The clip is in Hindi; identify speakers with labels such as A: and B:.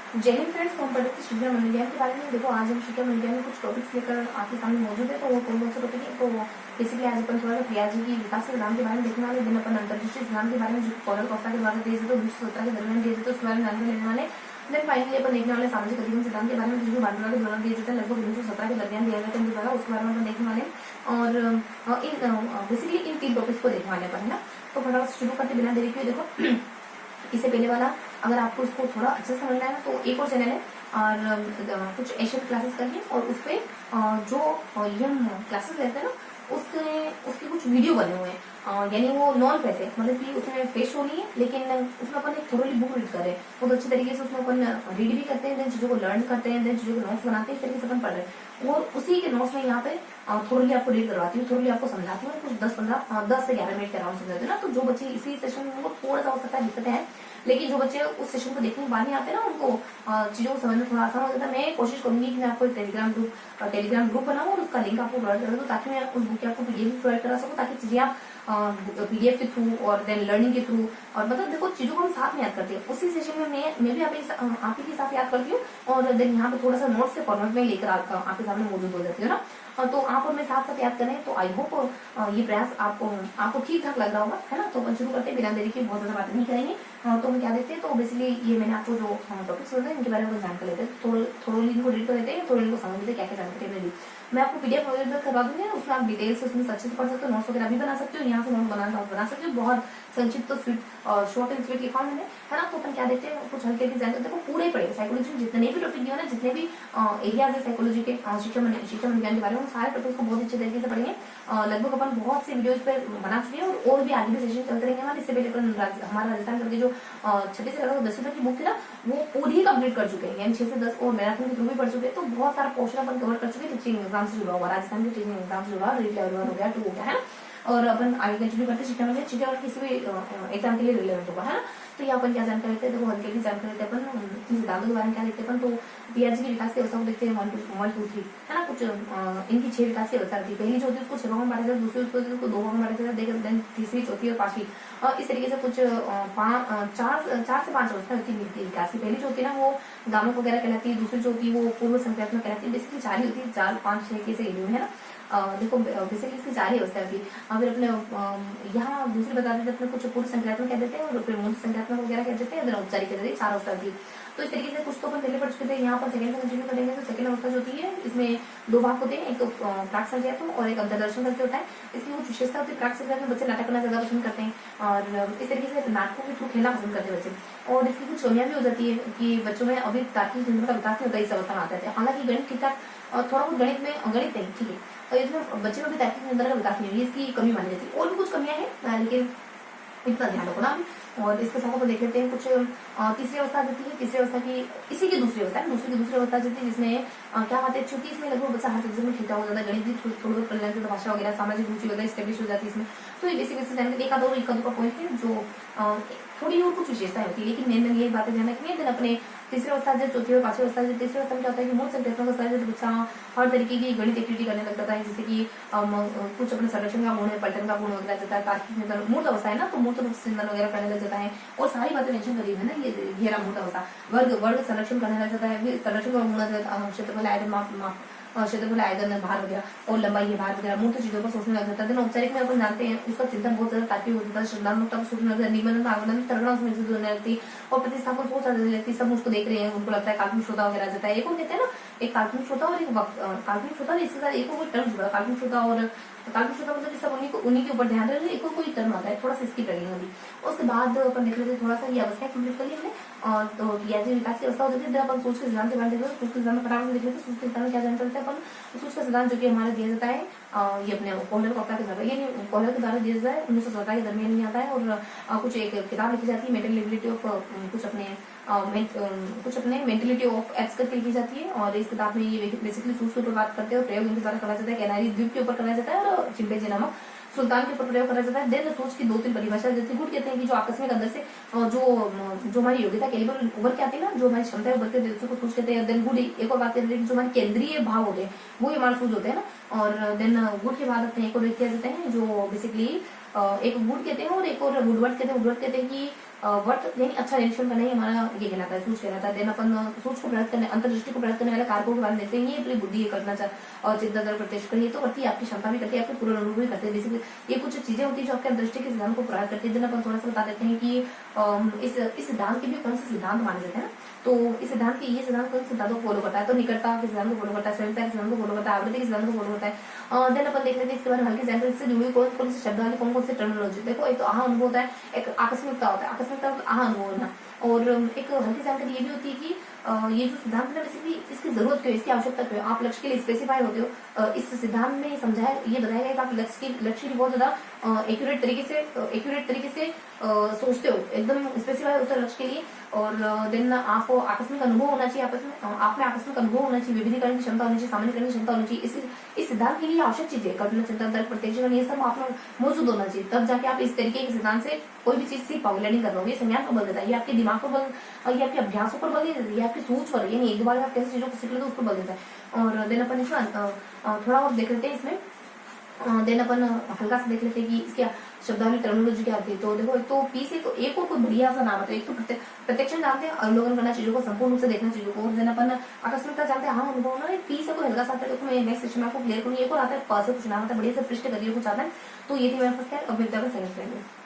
A: जय हिंद फ्रेंड्स, हम पढ़ते थे शिक्षा मनोविज्ञान के बारे में। देखो आज हम शिक्षा मनोविज्ञान में कुछ टॉपिक्स लेकर आपके सामने मौजूद है। तो वो कौन कौन से टॉपिक है, तो बेसिकली आज अपन थोड़ा सा प्रिया जी की विकास के सिद्धांत के बारे में देखने वाले। दिन अपन अंतर्दृष्टि सिद्धांत के बारे में जो कॉलर कॉफ्ता के द्वारा दिए थे 1917 के दरमियान दिए थे, तो उसके बारे में जानकारी लेने वाले। देन फाइनली अपन देखने वाले सामाजिक अधिगम सिद्धांत के बारे में, जो बांडुरा के दौरान दिए जाते हैं, लगभग 1917 के दरमियान दिया गया था इनके द्वारा, उसके बारे में अपन देखने वाले। और बेसिकली इन 3 टॉपिक्स को देखने वाले अपन, है ना। तो फटाफट शुरू करते बिना देरी के। देखो इससे पहले वाला अगर आपको इसको थोड़ा अच्छे से समझना है तो एक और चैनल है और कुछ एशियन क्लासेस करके, और उस पे जो यंग क्लासेस रहते हैं ना, उसके कुछ वीडियो बने हुए हैं। यानी वो नॉन पैसे, मतलब कि उसमें फेस शो नहीं है, लेकिन उसमें अपन एक थोड़ी बुक रीड कर रहे हैं, बहुत अच्छे तरीके से उसमें अपन रीड भी करते हैं, देन चीजों को लर्न करते हैं, देन चीजों के नोट्स बनाते हैं, इस तरीके से अपन पढ़ रहे हैं। और उसी के नोट्स में यहाँ पे थोड़ी आपको रीड करवाती हूँ, थोड़ी आपको समझाती हूँ, कुछ 10 से 11 मिनट के अराउंड समझाते हैं ना। तो जो बच्चे इसी सेशन में, उनको थोड़ा सा हो सकता है दिक्कतें हैं, लेकिन जो बच्चे उस सेशन को देखने के बाद नहीं आते ना, उनको चीजों को समझ में थोड़ा आसान हो जाता है। मैं कोशिश करूंगी कि मैं आपको एक टेलीग्राम ग्रुप बनाऊं और उसका लिंक आपको प्रोवाइड कर दूं, ताकि मैं उस बुक की आपको पीडीएफ प्रोवाइड करा सकूं, ताकि चीजें आप पीडीएफ के थ्रू और देन लर्निंग के थ्रू, और मतलब देखो चीजों को हम साथ में याद करते हैं। उसी सेशन में मैं भी आप ही के साथ याद करती हूँ, और देन यहाँ पे थोड़ा सा नोट्स के फॉर्मेट में लेकर आपके सामने मौजूद हो जाती है ना। तो आप और मैं साथ साथ याद करें, तो आई होप ये प्रयास आपको ठीक ठाक लग रहा होगा, है ना। तो अपन शुरू करते हैं बिना देरी के, बहुत ज्यादा बात नहीं करेंगे। तो हम क्या देखते हैं, तो बेसिकली ये मैंने आपको जो टॉपिक्स होते हैं इनके बारे में जानकारी लेते हैं, थोड़ी इनको रीड कर लेते हैं, थोड़ी इनको समझ लेते हैं क्या क्या जानकारी मिली। मैं आपको पीडीएफ अवेलेबल करवा दूंगी, उसमें आप डिटेल्स उसमें अच्छे से पढ़ सकते हो, नोट्स वगैरह भी बना सकते हो, यहाँ से नोट बना सकते हो। बहुत संक्षिप्त शॉर्ट एंड स्वीट लिखा मैंने, है ना। तो अपन क्या देखते हैं, कुछ हल्के हल्के जानते, देखो पूरे पढ़ेगा साइकोलॉजी में जितने भी टॉपिक दिए ना, जितने भी एरियाज है साइकोलॉजी के, शिक्षा विज्ञान के बारे में, सारे टॉपिक को बहुत अच्छे तरीके से पढ़ेंगे। लगभग अपन बहुत से वीडियोज पे बना चुके हैं, और भी आगे भी सेशन चलते रहेंगे हमारे। इससे पहले अपन हमारा राजस्थान करके जो 6 से 10 तक की बुक थी ना, वो पूरी कंप्लीट कर चुके हैं, यानी 6 से 10 और मैराथन के थ्रू भी पढ़ चुके हैं। तो बहुत सारा पोर्शन अपन कवर कर चुके हैं, टीचिंग एग्जाम से जुड़ा हुआ, राजस्थान के टीचिंग एग्जाम से जुड़ा, रीट लेवल 1 हो गया, 2 हो गया, है ना। और अपन आगे कंटिन्यू करते शिक्षा में किसी भी एग्जाम के लिए रिलेवेंट होगा, है ना। तो यहाँ अपन क्या जानकारी लेते हैं, देखो हल्के की जानकारी लेते हैं अपन, सिद्धांतों के बारे में क्या देखते हैं अपन। तो पीआरजी की विकास की अवस्था को देखते हैं, 1 2 3, है ना। कुछ इनकी 6 विकास की अवस्था होती है। पहली जो होती है उसको 6 भागों में बांटा जाता है, दूसरी उसको 2 भागों में बांटा जाता है, देन तीसरी, चौथी और 5वीं, और इस तरीके से कुछ 4 से 5 अवस्था होती है विकास की। पहली जो होती है ना, वो गामक वगैरह कहलाती है, दूसरी जो होती है वो पूर्व संक्रात्मक कहलाती है। बेसिकली 4 ही होती है, 4 5 6 के से, है ना। देखो बेसिकली इसकी 4 ही अवस्था होती है। फिर अपने यहाँ दूसरी बता देते अपने, कुछ पूर्व संक्रात्मक कह देते हैं, और फिर मूल संक्रात्मक वगैरह कह देते हैं, औपचारिक कह देते हैं, 4 अवस्था होती है। तो इस तरीके से कुछ तो अपन पहले पढ़ चुके थे, यहाँ पर सेकंड से कंटिन्यू करेंगे। तो सेकंड अवस्था जो होती है, इसमें 2 भाग होते हैं, एक तो प्राक संज्ञात्मक और एक अंतर्दर्शन करके होता है। इसकी कुछ विशेषता होती है, प्राक संज्ञात्मक बच्चे नाटक करना ज्यादा पसंद करते हैं, और इस तरीके से नाटकों के थ्रू खेलना पसंद करते हैं बच्चे। और इसकी कुछ कमियां भी हो जाती है कि बच्चों में अभी तार्किक चिंतन का विकास नहीं होता, इस अवस्था में आता है। हालांकि गणित ठीक ठाक, थोड़ा बहुत गणित नहीं, ठीक है, और इसमें बच्चे में भी तार्किक चिंतन का विकास नहीं हुई, इसकी कमी मानी जाती है। और भी कुछ कमियां हैं, लेकिन इतना ध्यान रखो ना। और इसके साथ अपन देख लेते हैं कुछ तीसरी अवस्था देती है। तीसरी अवस्था की इसी की दूसरी अवस्था है, दूसरी अवस्था देती है, जिसमें क्या बात है, चूंकि इसमें लगभग बच्चा हर सब्जेक्ट में ठीक हो जाता है, गणित भी थोड़ी बहुत पढ़ लेते, भाषा वगैरह, सामाजिक रुचि वगैरह स्टेब्लिश हो जाती है इसमें। तो ये बेसिक जानकारी एक आध का पॉइंट है जो थोड़ी और कुछ विशेषताएं होती है, लेकिन मेन ये बातें ध्यान रखनी है। अपने तीसरी अवस्था जो, चौथी और 5वीं अवस्था, तीसरी अवस्था में क्या होता है कि मूल संक्रात्मक अवस्था है, बच्चा हर तरीके की गणित एक्टिविटी करने लग जाता है, जैसे कि कुछ अपने संरक्षण का गुण है, पलटन का गुण वगैरह जाता है, तार्किक चिंतन मूल अवस्था है ना, तो मूर्त रूप से चिंतन वगैरह करने लग जाता है, और सारी बातें मेंशन करी है ना, ये घेरा मूल अवस्था। वर्ग संरक्षण करने लग जाता है, संरक्षण का गुण, क्षेत्रफल, आयतन, क्षेत्रफल, आयतन, भार वगैरह, और लंबाई, भार वगैरह, मूर्त चीजों पर सोचने लग जाता है। औपचारिक में अपन जानते हैं उसका चिंतन बहुत ज्यादा तार्किक हो जाता है, श्रद्धात्मकता को सोचने लगता है, निबंधन, आगमन, तर्कणा उसमें होने लगती है, और प्रतिस्थापन सोच आने लगती है। सब उसको देख रहे हैं, उनको लगता है काल्पनिक श्रोता वगैरह जाता है। एक और कहते हैं ना, एक काल्पनिक श्रोता और एक काल्पनिक श्रोता, इसके साथ एक और टर्म जुड़ा, काल्पनिक श्रोता, और काल्पनिक श्रोता मतलब कि सब उन्हीं के ऊपर ध्यान रहे, एक और कोई टर्म आता है, थोड़ा सा इसकी ट्रेनिंग होगी। उसके बाद अपन देख लेते हैं थोड़ा सा ये अवस्था कंप्लीट कर ली हमने, और तो पीआरजी विकास की अवस्था हो जाती है। अपन सोच के सिद्धांत के बारे में देख लेते हैं, सोच के सिद्धांत में फटाफट देख लेते हैं। सोच के सिद्धांत में क्या जानते हैं अपन, सोच का सिद्धांत जो कि हमारे दिया जाता है, ये अपने कोहलर कॉफ्ता के द्वारा, ये कोहलर के द्वारा दिया जाता है, 1917 के दरमियान में आता है। और कुछ एक किताब लिखी जाती है, मेंटलिटी ऑफ कुछ अपने मेंटलिटी ऑफ एप्स करके लिखी जाती है, और इस किताब में ये बेसिकली सूच के ऊपर बात करते हैं, और प्रयोग इनके द्वारा करा जाता है, कैनारी द्वीप के ऊपर करा जाता है, और चिंपैंजी नामक सुल्तान के ऊपर प्रयोग करा जाता है। देन सोच की 2-3 परिभाषा देती है। गुड कहते हैं कि जो आकस्मिक अंदर से जो हमारी योग्यता कैलिबर उभर के आती है ना, जो हमारी क्षमता है उभर के को सोच कहते हैं। देन गुड एक और बात कहते हैं कि जो हमारे केंद्रीय भाव होते हैं वो हमारे सूझ होते हैं ना। और देन गुड के बाद अपने एक और व्यक्ति आ जाते हैं जो बेसिकली एक वुड कहते हैं, और एक और वुडवर्ड कहते हैं। वुडवर्ड कहते हैं कि वर्थ यानी अच्छा निरीक्षण करना ही हमारा ये कहलाता है, सूझ कहलाता है। देन अपन सोच को प्रकट करने, अंतर्दृष्टि को प्रकट करने वाले कारकों के बारे में देखते हैं। ये अपनी बुद्धि, ये कल्पना और चिंता द्वारा प्रत्यक्ष करिए तो करती है, आपकी क्षमता भी करती है, आपके पूर्ण अनुभव भी करते हैं। बेसिकली ये कुछ चीजें होती है जो आपके दृष्टि के सिद्धांत को प्रकट करती है। दिन अपन थोड़ा सा बता देते हैं कि इस सिद्धांत के भी कौन से सिद्धांत माने जाते हैं ना। तो इस सिद्धांत के ये सिद्धांत कौन से सिद्धांत को फॉलो करता है, तो निकटता के सिद्धांत को फॉलो करता है, संयुक्ता के सिद्धांत को फॉलो करता है, आवृत्ति के सिद्धांत को फॉलो करता है। देन अपन देख लेते हैं इसके बारे में हल्की जानकारी से जुड़ी कौन कौन से शब्द वाले कौन कौन से टर्मिनोलॉजी। देखो एक तो आहा अनुभव होता है, एक आकस्मिकता होता है, आकस्मिकता आहा अनुभव होना, और एक हल्की जानकारी ये भी होती है कि ये जो सिद्धांत है बेसिकली इसकी जरूरत क्यों है, इसकी आवश्यकता क्यों है, आप लक्ष्य के लिए स्पेसिफाई होते हो। इस सिद्धांत में समझाया ये बताया गया कि आप लक्ष्य की बहुत ज्यादा एक्यूरेट तरीके से सोचते हो, एकदम स्पेसिफाई होते हो लक्ष्य के लिए। और देन आपको आकस्मिक अनुभव होना चाहिए, आपस में आप में आकस्मिक अनुभव होना चाहिए, विविधीकरण की क्षमता होनी चाहिए, सामान्य करने की क्षमता होनी चाहिए। इस सिद्धांत के लिए आवश्यक चीजें कल्पना, चिंतन, तर्क, प्रत्यक्ष ये सब आप में मौजूद होना चाहिए। तब जाके आप इस तरीके के सिद्धांत से कोई भी चीज सीख पाओगे, लर्निंग कर पाओगे। संज्ञान पर बल देता है, ये आपके दिमाग पर बल, ये आपके अभ्यासों पर बल, ये आपकी सोच पर, यानी एक दो बार आप कैसे चीजों को सीख लेते हो उस पर बल देता है। और देन अपन इसमें थोड़ा और देख लेते हैं इसमें। देन अपन हल्का सा देख लेते हैं कि इसके शब्दावली टर्मिनोलॉजी क्या आती है। तो देखो एक तो पी से तो एक और कोई बढ़िया सा नाम आता है। एक तो प्रत्यक्ष जानते हैं, अवलोकन करना चीजों को, संपूर्ण रूप से देखना चीजों को। और देन अपन आकस्मिकता जानते हैं, हाँ अनुभव ना। पी से कोई हल्का सा आता है, मैं नेक्स्ट सेशन में आपको क्लियर करूंगी। एक और आता है प से कुछ नाम आता है, बढ़िया से पृष्ठ करिए कुछ आता है। तो ये थी मेरे पास, अब विद्या का सेलेक्ट करेंगे।